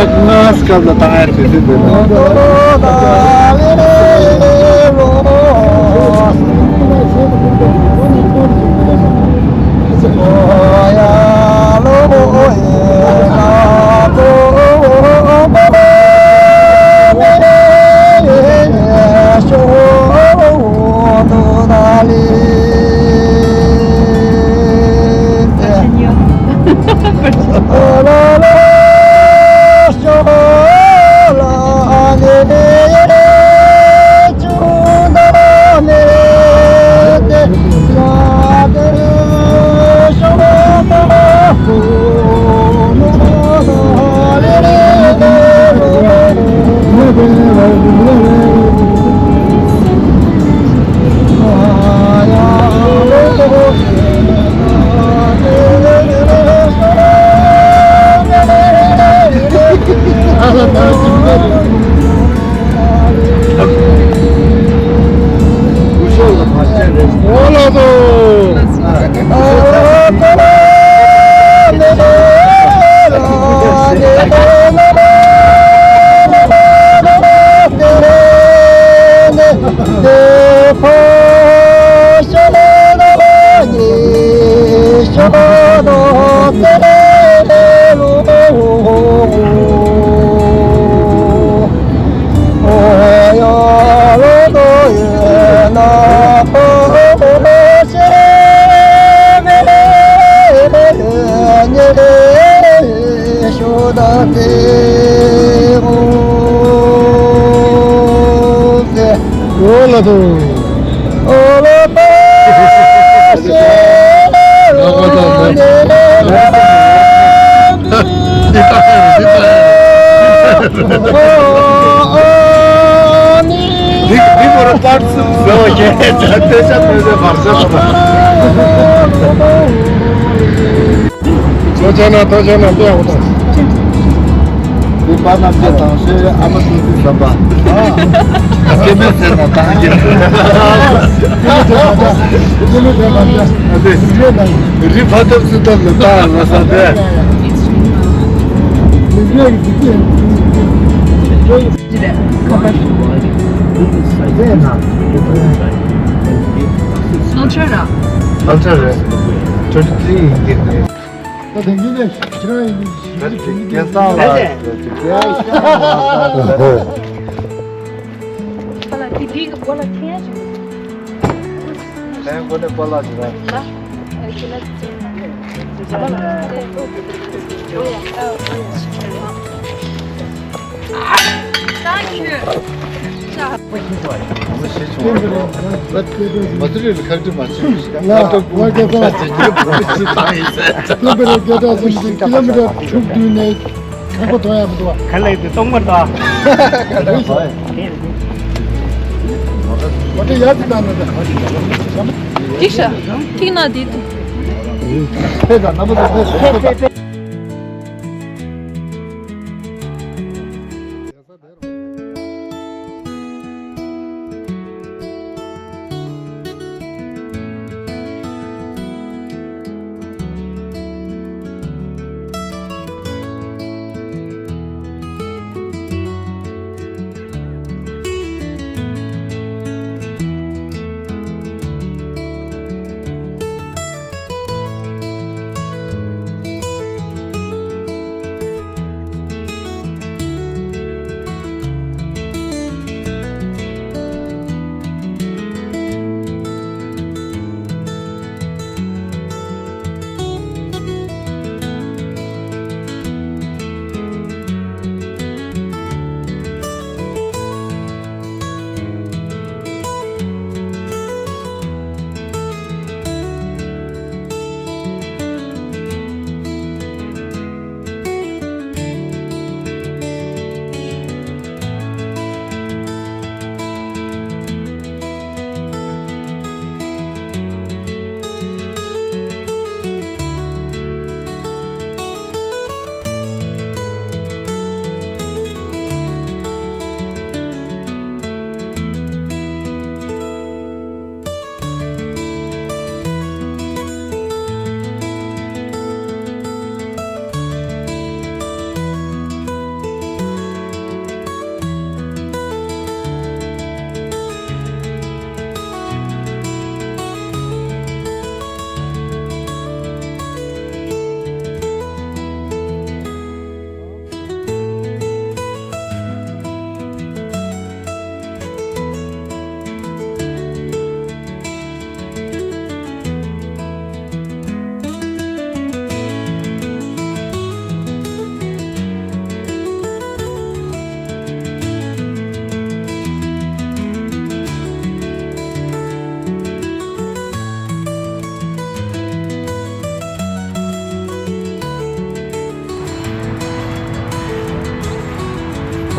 nas kabla tayar dedi. Tocana bir avda. Bir bana bir tanesi ama bir sabah. Kemer sen daha gel. Hadi. Rifatem sudan da masada. Bizle gittik. Cide. Kapat. Alçara. Alçara. Çocuk değil. Dengine kirayı yatağı var. Bala tipi bala tiye. Ben böyle bala diyor. Thank you. Material kaldı maçmış. Ya bu kadar. Ne böyle gidiyorsun? Kilometre çok düğüne. Kapat oya bu da. Kalıydı tomar da. Hadi yat da. Dişa. Tina dit. Pega, na boda.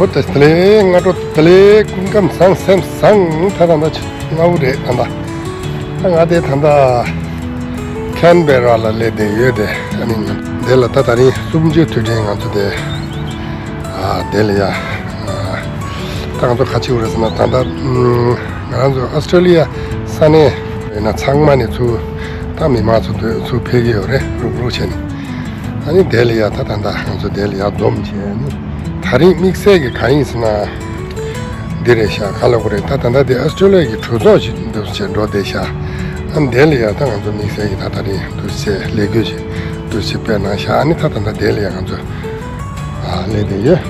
좋다. 틀레 나도 틀레 군감 상샘상 타다나 나우레 탄다. 아데 탄다. 캔베라라 레데 예데 아니 델라 타다니 숨지 트레이닝 한데 델리아 당도 같이 그래서 나타나 나도 오스트레일리아 산에 나 창만이 주 담이 맞도 주 폐기요래 루루chen 아니 델리아 타단다 저 델리아 dom지니 다리 믹스에게 가인스나 데레샤 칼로그레 타단다데 오스트레일리아 조조지 도체 로데샤 안 델리아 당한 좀 믹스에게 타다리 도체 레규지 도체 페나샤 아니 타단다 델리아 간저 레데예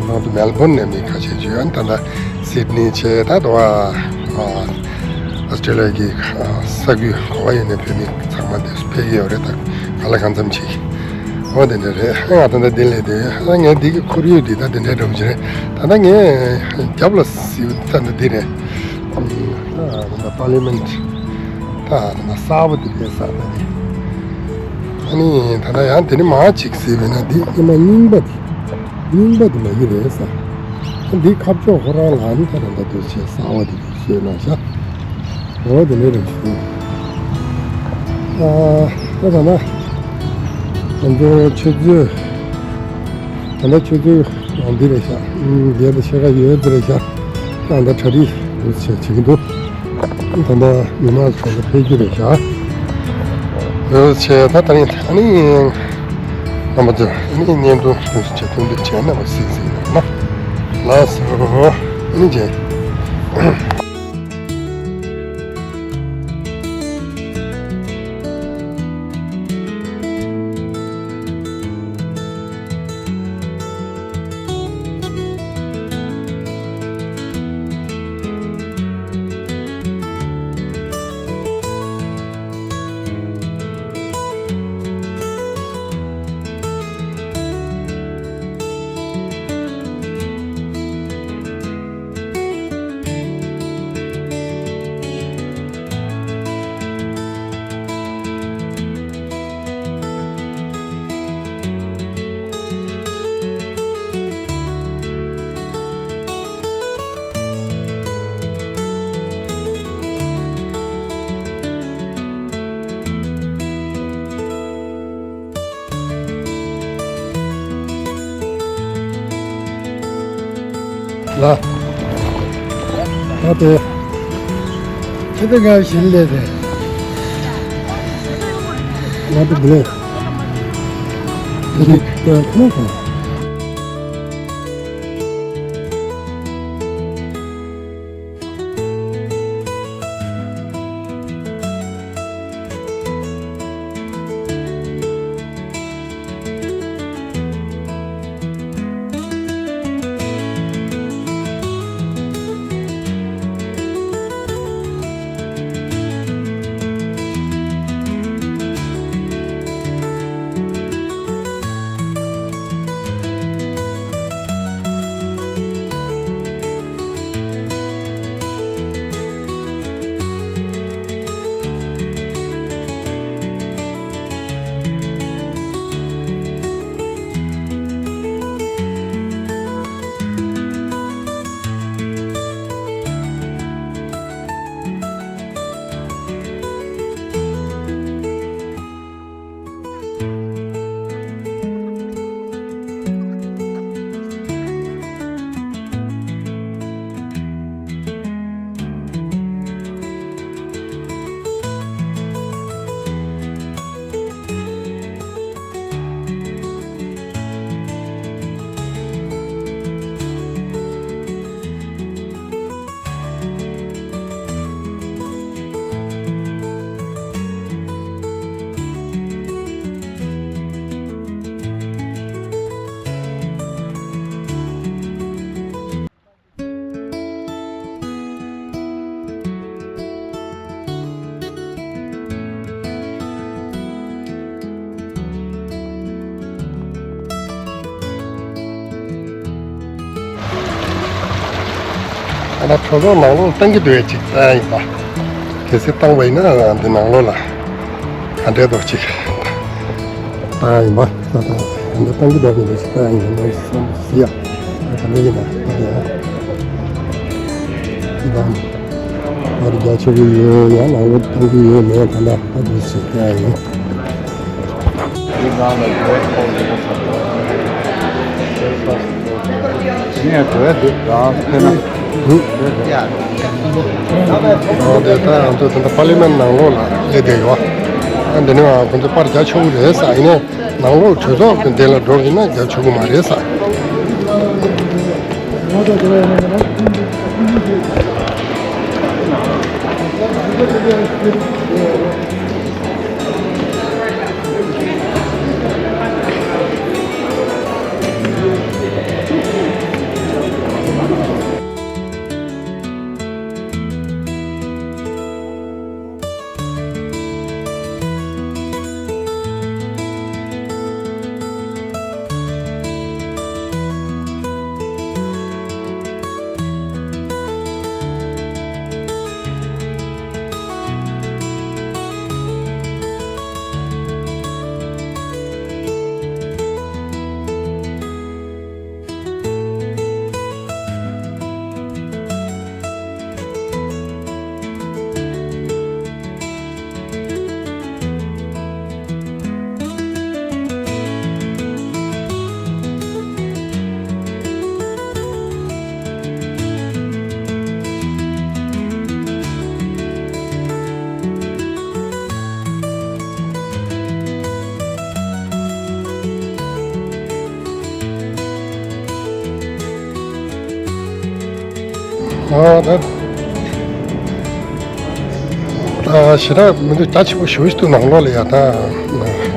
나도 멜버른에 미카지 주안다나 시드니 체다도아 오스트레일리아 사규 거기에 페미 상만데 스페이어레다 갈라간점치 어데네레 하나던데 딜레데 하나게 디게 코리오디다 데네로지레 다나게 잡라스 유탄데 디레 나 파르멘트 나 사브디게 사다니 아니 다나한테는 마치크스베나디 이마님바디 님바디 마기레사 디 갑죠 호랄 안타는다 도시 사와디 시에나샤 어데네르지 그러나 먼저 최주 하나 최주 안디레샤 얘도 제가 여드레샤 안다 처리 그렇지 지금도 한번더 누나 저도 페이지레샤 그렇지 다다니 아니 아무튼 이 님도 진짜 돈도 제나 뭐 쓰시나 라스 이제 라 나도 제대가 실내대 나도 그래 우리 그만큼 나 저거 나로 당기도 했지. 아이봐. 계속 땅 보이나 안 되나 나로라. 안 돼도 지금. 아이봐. 나도 당기도 하고 있어. 아이봐. 너무 야. Kamigina, Ivan, or Gachu, Yan, I would tell you, Mekana, that was it. Nie, to jest the parliament now, Ledewa. And then I want to part Gachu, yes, I know. Now, Chuzo, and Dela Dorina, Gachu Maresa. Shira, Midu touch was used to Nangoliata,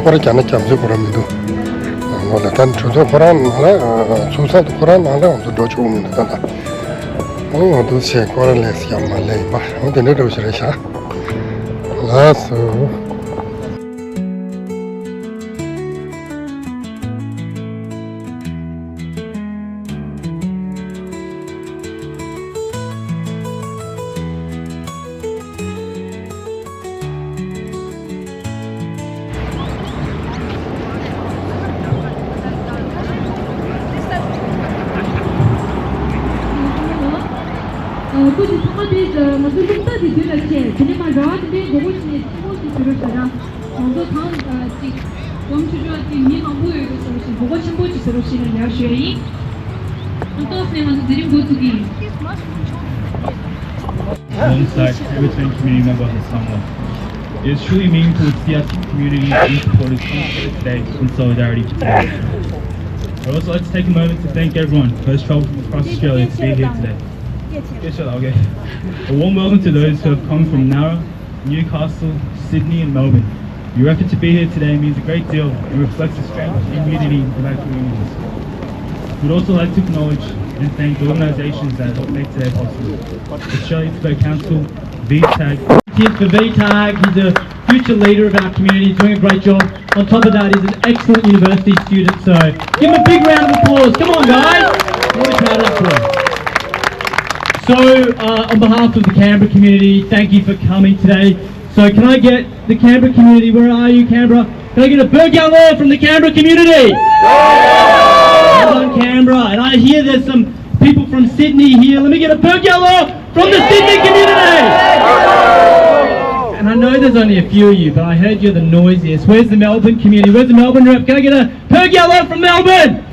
or a Janaka, Zukuramidu. Nolatan, Chuzo Koran, Susan Koran, the Dutch woman. I want to say Corales Yamalay, but the needles Resha. Lasso. कुछ समय भी मतलब कुत्ता भी दिल अच्छे जिन्हें मैं रात में बहुत सी शुरू करा तो था कम शुरू आती नहीं हम वो एक सोच बहुत शंभू चीज़ शुरू करने लगा शुरू तो उसने मतलब दिल बहुत की alongside Tibetan community members and someone. It is truly meaningful to see our community in support of today in solidarity today. I'd also like to take a moment to thank everyone who has travelled from across Australia to be here today. Okay. A warm welcome to those who have come from Nara, Newcastle, Sydney and Melbourne. Your effort to be here today means a great deal and reflects the strength and unity of our communities. We'd also like to acknowledge and thank the organisations that helped make today possible. Australia Tibet Council, VTAG. Here's for VTAG, he's a future leader of our community, doing a great job. On top of that, he's an excellent university student, so give him a big round of applause. Come on guys! Really proud of that. So, on behalf of the Canberra community, thank you for coming today. So can I get the Canberra community, where are you Canberra? Can I get a Burgalore from the Canberra community? Well done Canberra, and I hear there's some people from Sydney here. Let me get a Burgalore from the Sydney community! And I know there's only a few of you, but I heard you're the noisiest. Where's the Melbourne community? Where's the Melbourne rep? Can I get a Burgalore from Melbourne?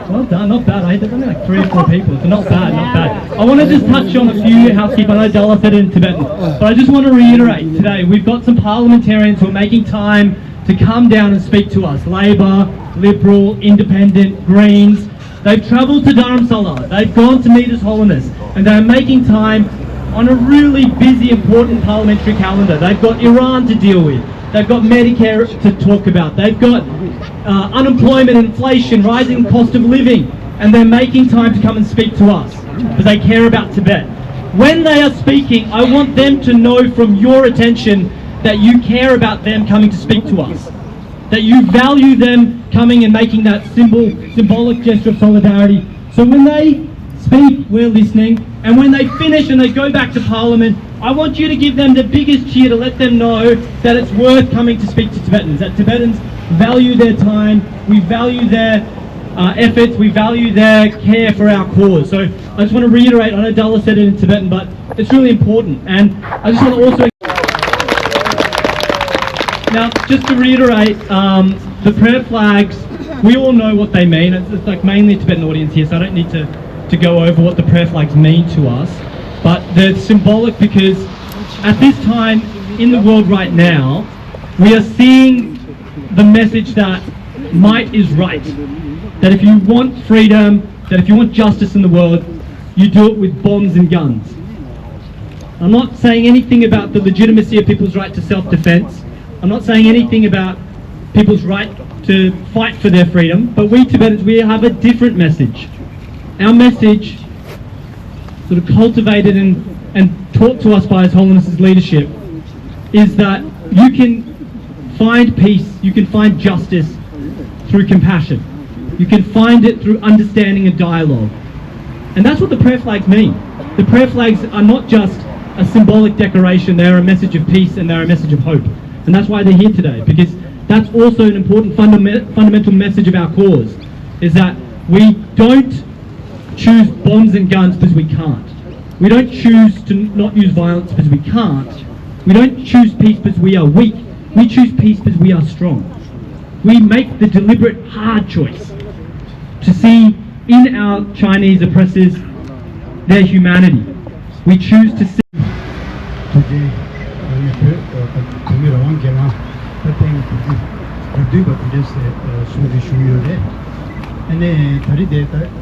Well done, not bad. There's only like 3 or 4 people, so not bad, not bad. I want to just touch on a few housekeeping. I know Della said it in Tibetan, but I just want to reiterate today, we've got some parliamentarians who are making time to come down and speak to us. Labor, Liberal, Independent, Greens. They've travelled to Dharamsala, they've gone to meet His Holiness, and they're making time on a really busy, important parliamentary calendar. They've got Iran to deal with. They've got Medicare to talk about. They've got unemployment, inflation, rising cost of living, and they're making time to come and speak to us because they care about Tibet. When they are speaking, I want them to know from your attention that you care about them coming to speak to us, that you value them coming and making that symbolic gesture of solidarity. So when they speak, we're listening, and when they finish and they go back to Parliament, I want you to give them the biggest cheer to let them know that it's worth coming to speak to Tibetans, that Tibetans value their time, we value their efforts, we value their care for our cause. So I just want to reiterate, I know Dalla said it in Tibetan, but it's really important. And I just want to also... Now, just to reiterate, the prayer flags, we all know what they mean. It's like mainly a Tibetan audience here, so I don't need to go over what the prayer flags mean to us. But they're symbolic because at this time in the world right now, we are seeing the message that might is right. That if you want freedom, that if you want justice in the world, you do it with bombs and guns. I'm not saying anything about the legitimacy of people's right to self-defense. I'm not saying anything about people's right to fight for their freedom, but we Tibetans, we have a different message. Our message, sort of cultivated and taught to us by His Holiness's leadership, is that you can find peace, you can find justice through compassion. You can find it through understanding and dialogue. And that's what the prayer flags mean. The prayer flags are not just a symbolic decoration, they're a message of peace and they're a message of hope. And that's why they're here today, because that's also an important fundamental message of our cause, is that we don't choose bombs and guns because we can't. We don't choose to not use violence because we can't. We don't choose peace because we are weak. We choose peace because we are strong. We make the deliberate, hard choice to see in our Chinese oppressors their humanity. We choose to see... Today,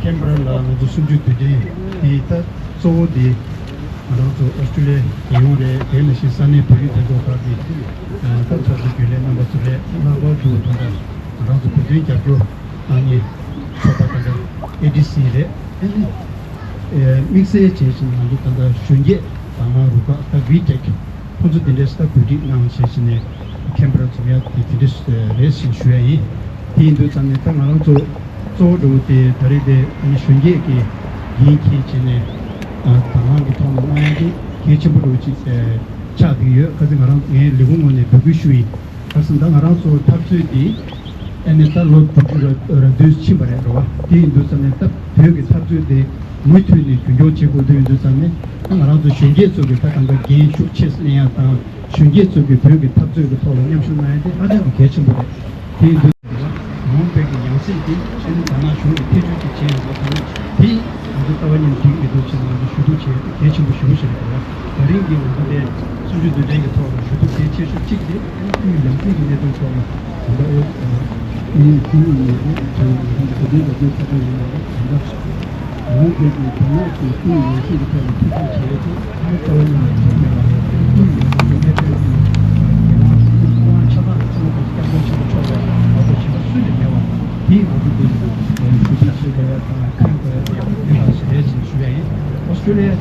Canberra Australia,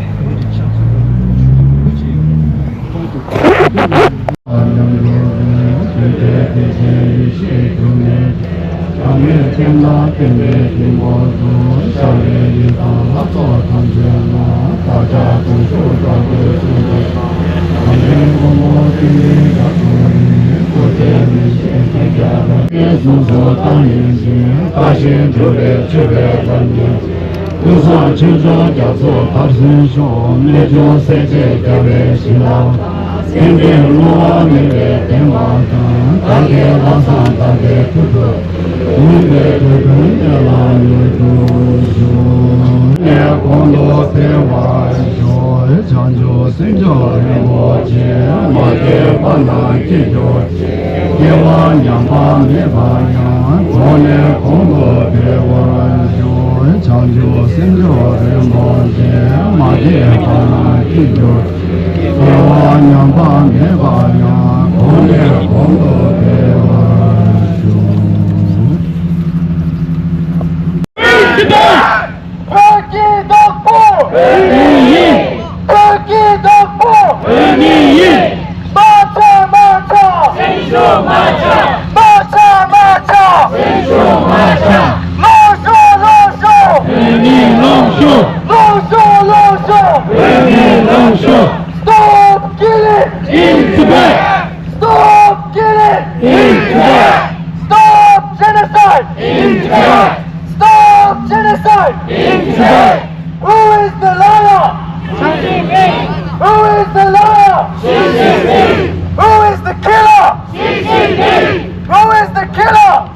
Stop genocide! In Tibet! Stop genocide? Who is the liar? Who is the liar? Who is the killer? Who is the killer?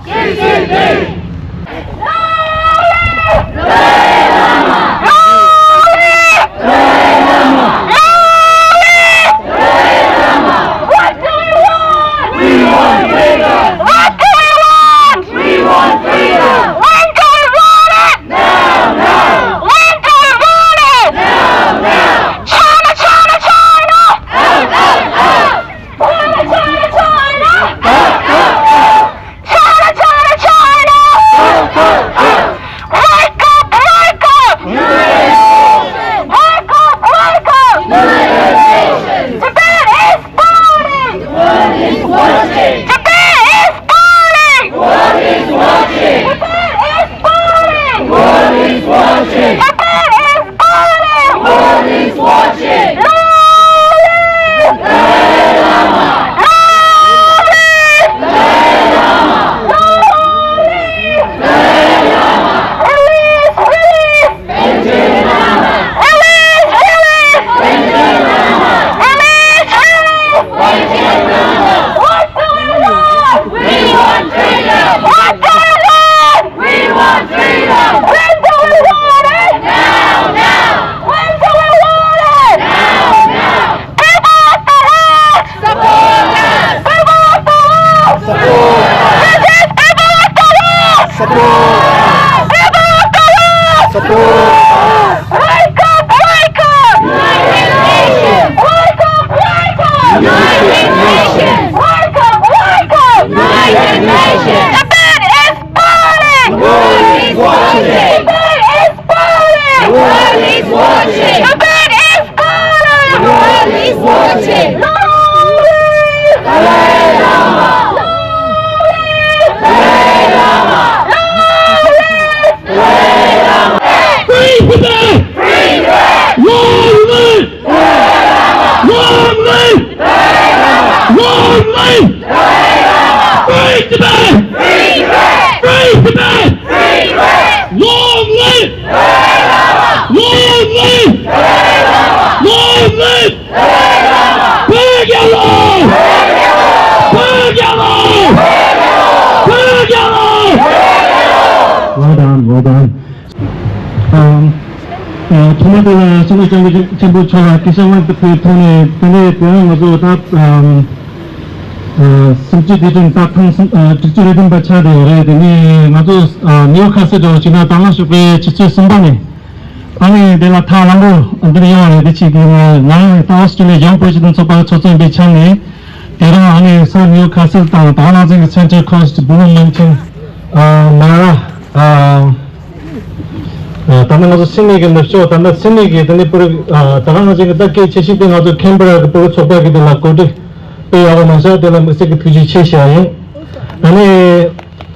Well done. 토마토가 전부 저 기사원 그 돈에 대한 것도 다 심지들은 다 직접적인 바차를 되니 나도 뉴욕에서도 지나 당시에 직접 선반에 아니 내가 다 나고 안드리아에 같이 나 오스트레일리아 영 프레지던트 바 초점 비창에 대라 안에서 뉴욕에서 다 나중에 센터 코스트 무브먼트 마라 다른 것도 신내게 넣죠. 다른 신내게 되는 그 다른 것이 그렇게 제시된 것도 캔베라 그 초박이 되나 거기 배하고 나서 되는 것이 그 뒤지 체시하에 아니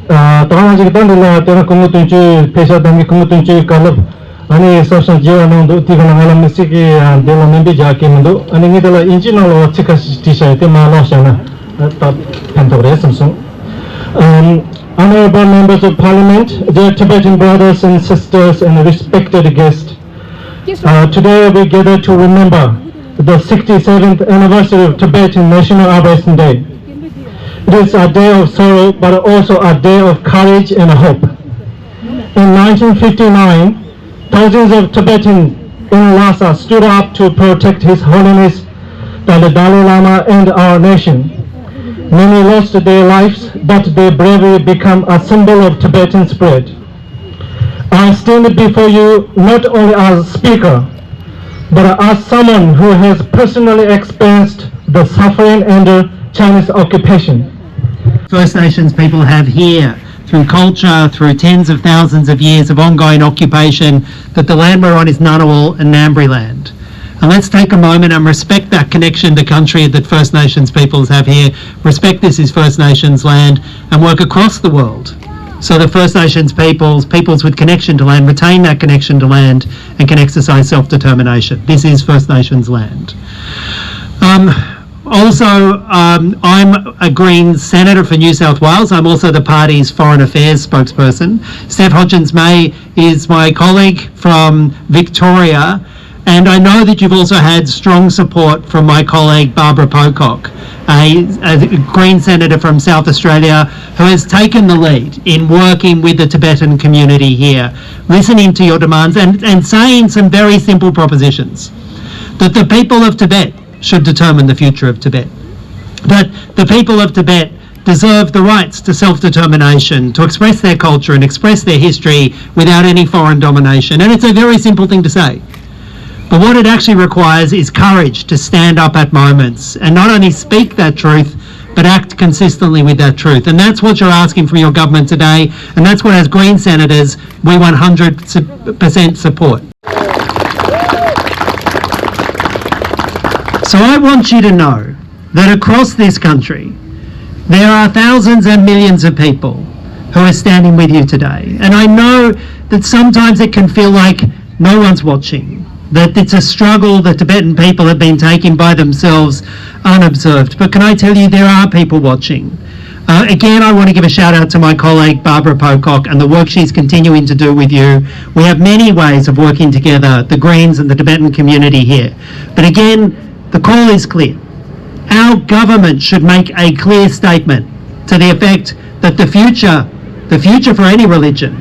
다른 것이 다른 데는 공부도 좀 회사 단위 공부도 좀 갈로 아니 소셜 지원도 티가는 하는 것이 되는 멘비 자케면도 아니 이들 인지널로 체크시 티셔야 돼 말하잖아. 다 판도래 삼성 Honorable members of Parliament, dear Tibetan brothers and sisters and respected guests, today we gather to remember the 67th anniversary of Tibetan National Uprising Day. It is a day of sorrow but also a day of courage and hope. In 1959, thousands of Tibetans in Lhasa stood up to protect His Holiness the Dalai Lama and our nation. Many lost their lives, but their bravery became a symbol of Tibetan spirit. I stand before you not only as a speaker, but as someone who has personally experienced the suffering under Chinese occupation. First Nations people have here, through culture, through tens of thousands of years of ongoing occupation, that the land we're on is Ngunnawal and Ngambri land. And let's take a moment and respect that connection to country that First Nations peoples have here. Respect this is First Nations land and work across the world so that First Nations peoples with connection to land, retain that connection to land and can exercise self-determination. This is First Nations land. Also, I'm a Greens senator for New South Wales. I'm also the party's foreign affairs spokesperson. Steph Hodgins-May is my colleague from Victoria, and I know that you've also had strong support from my colleague Barbara Pocock, a Green senator from South Australia, who has taken the lead in working with the Tibetan community here, listening to your demands and saying some very simple propositions. That the people of Tibet should determine the future of Tibet. That the people of Tibet deserve the rights to self-determination, to express their culture and express their history without any foreign domination. And it's a very simple thing to say. But what it actually requires is courage to stand up at moments and not only speak that truth, but act consistently with that truth. And that's what you're asking from your government today. And that's what, as Green senators, we 100% support. So I want you to know that across this country, there are thousands and millions of people who are standing with you today. And I know that sometimes it can feel like no one's watching, that it's a struggle the Tibetan people have been taking by themselves unobserved. But can I tell you, there are people watching. Again, I want to give a shout out to my colleague Barbara Pocock and the work she's continuing to do with you. We have many ways of working together, the Greens and the Tibetan community here. But again, the call is clear. Our government should make a clear statement to the effect that the future for any religion,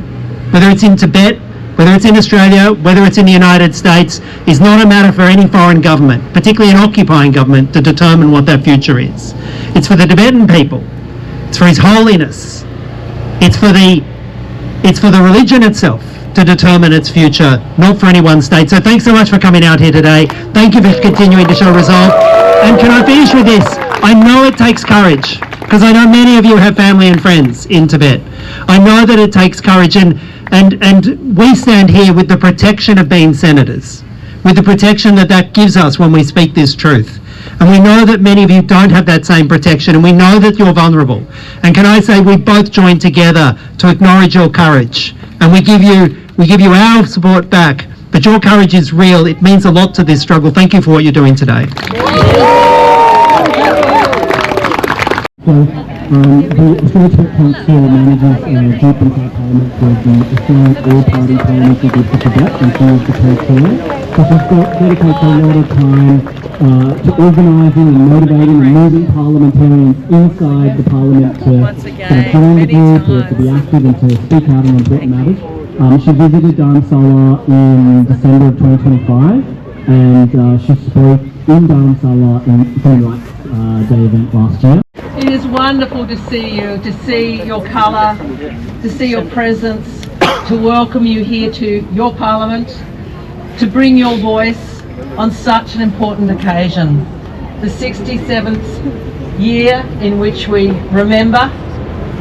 whether it's in Tibet, whether it's in Australia, whether it's in the United States, is not a matter for any foreign government, particularly an occupying government, to determine what that future is. It's for the Tibetan people. It's for His Holiness. It's for the religion itself to determine its future, not for any one state. So thanks so much for coming out here today. Thank you for continuing to show resolve. And can I finish with this? I know it takes courage, because I know many of you have family and friends in Tibet. I know that it takes courage, and we stand here with the protection of being senators, with the protection that gives us when we speak this truth. And we know that many of you don't have that same protection, and we know that you're vulnerable. And can I say, we both join together to acknowledge your courage, and we give you our support back. But your courage is real. It means a lot to this struggle. Thank you for what you're doing today. So, the Australian Tibet Council manages deep inside Parliament for the Australian All-Party Parliamentary Group for Tibet, and she is the co-chair. So she's dedicated a lot of time to organising and motivating and moving parliamentarians inside the Parliament to join the group, to be active and to speak out on important matters. She visited Dharamsala in December of 2025, and she spoke in Dharamsala in Human Rights Day event last year. It is wonderful to see you, to see your colour, to see your presence, to welcome you here to your Parliament, to bring your voice on such an important occasion. The 67th year in which we remember,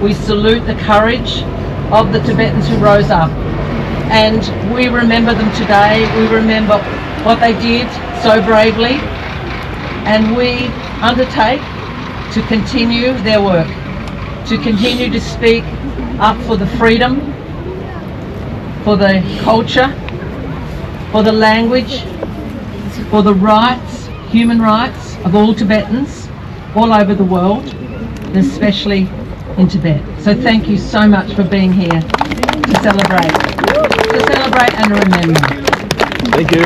we salute the courage of the Tibetans who rose up. And we remember them today, we remember what they did so bravely, and we undertake to continue their work, to continue to speak up for the freedom, for the culture, for the language, for the rights, human rights of all Tibetans all over the world, and especially in Tibet. So thank you so much for being here to celebrate and remember. Thank you.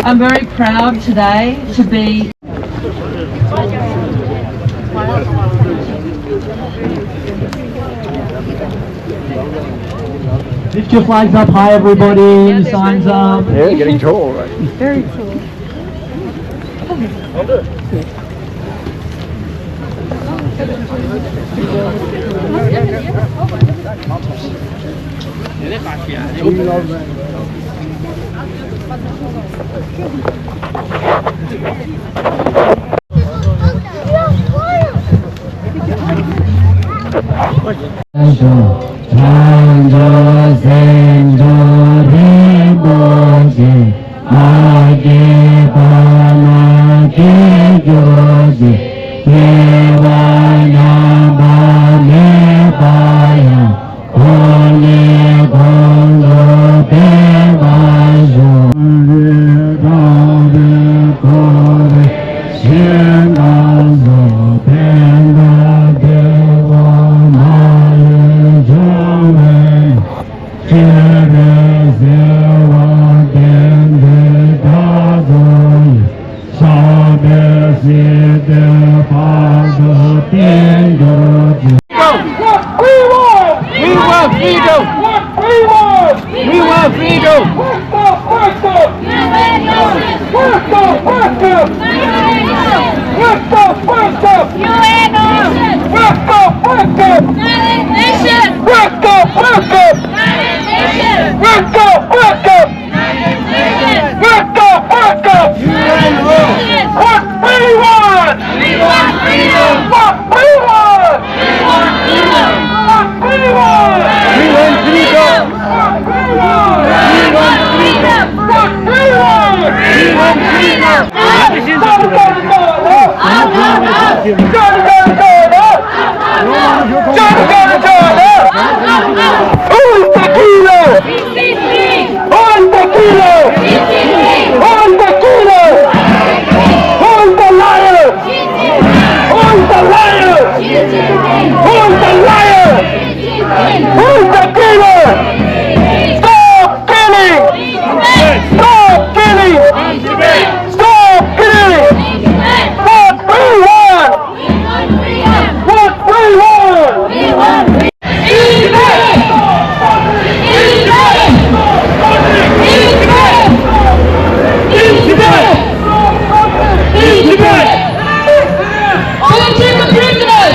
I'm very proud today to be Lift your flags up high, everybody, your signs up. Yeah, getting tall, right? Very cool. Sienna Political prisoners!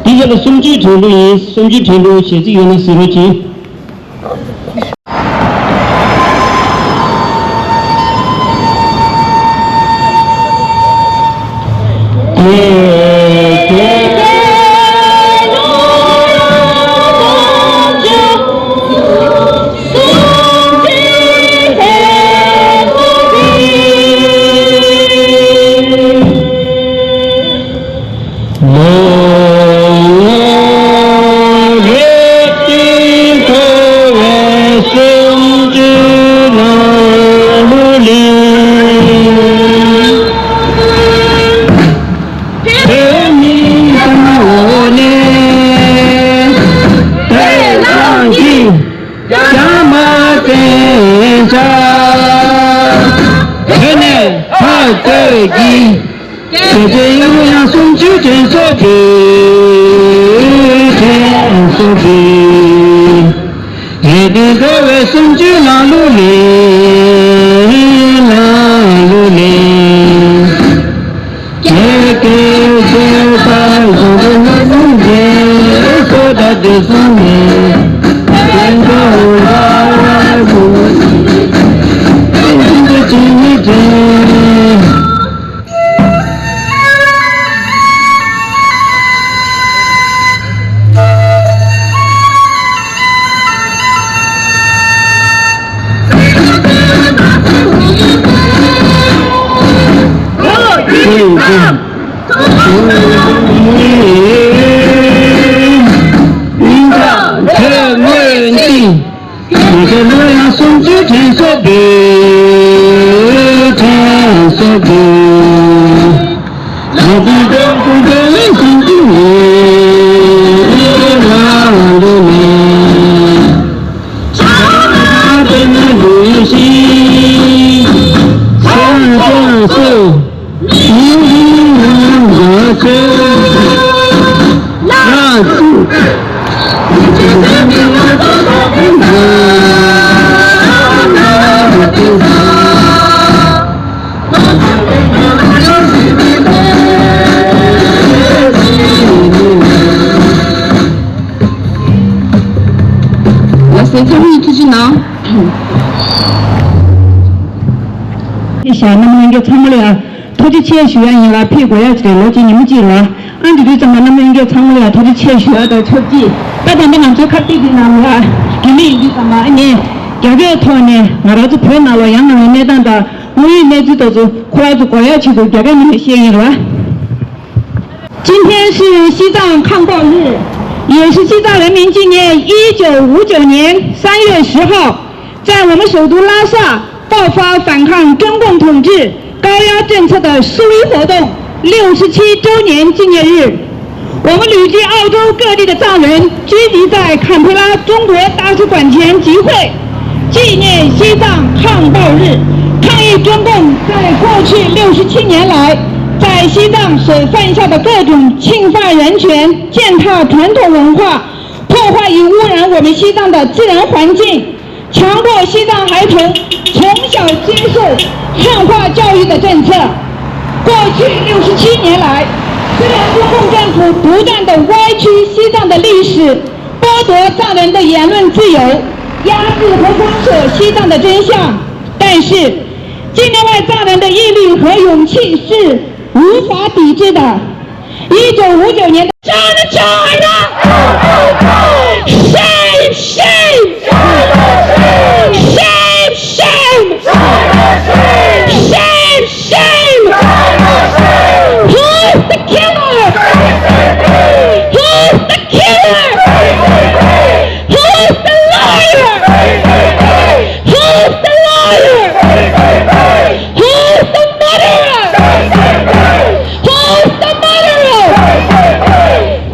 接下来送机程度是送机程度写字员的时候机。想能不能够参不了土地欠学员了，屁股要给逻辑你们记了，按理怎么能不能够参不了土地欠学的车技？大家不能做看弟弟拿了，给你的什么你这个团呢？我儿子陪拿了，养老那当的，我也那知道是后来就过要去的，这个你们协议了。今天是西藏抗暴日，也是西藏人民纪念1959年3月10号，在我们首都拉萨爆发反抗中共统治高压政策的示威活动67周年纪念日，我们旅居澳洲各地的藏人聚集在坎培拉中国大使馆前集会，纪念西藏抗暴日，抗议中共在过去67年来在西藏所犯下的各种侵犯人权、践踏传统文化、破坏与污染我们西藏的自然环境，强迫西藏孩童从小接受汉化教育的政策。过去67年来，虽然中共政府不断地歪曲西藏的历史，剥夺藏人的言论自由，压制和封锁西藏的真相，但是境内外藏人的毅力和勇气气是无法抵制的。1959年站了起来了 ！Shame, shame, shame, shame, shame, shame. Who's the killer? Who's the killer? Who's the liar? Who's the liar? Who's the murderer? Who's the murderer?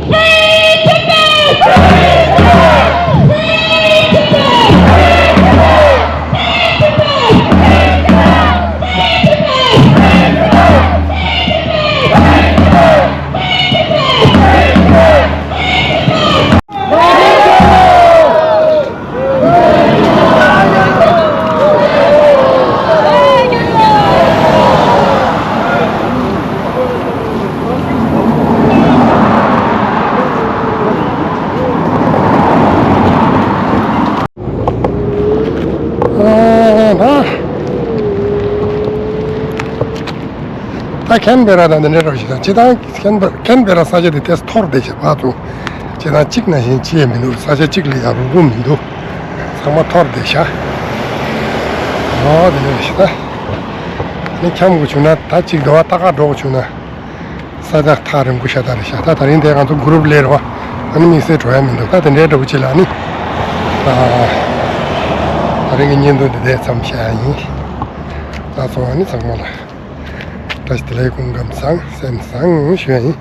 Free Tibet! Free Tibet! 캔베라는 내려오시다. 지단 캔베라 사제의 테스트 토르 되죠. 봐도 지단 찍나신 지에민도 사제 찍리야 부분도 상마 토르 되셔. 내려오시다. 이 참고 주나 다 찍도 왔다가 도 주나 사자 타는 곳이다 되셔. 다 다른 데 가서 그룹 내려와. 아니 미세 줘야민도 다 내려오지라니. 다른 게 년도 돼 잠시야니. 나서 아니 정말 다시 들어가 공감상, 샘상, 쉐이.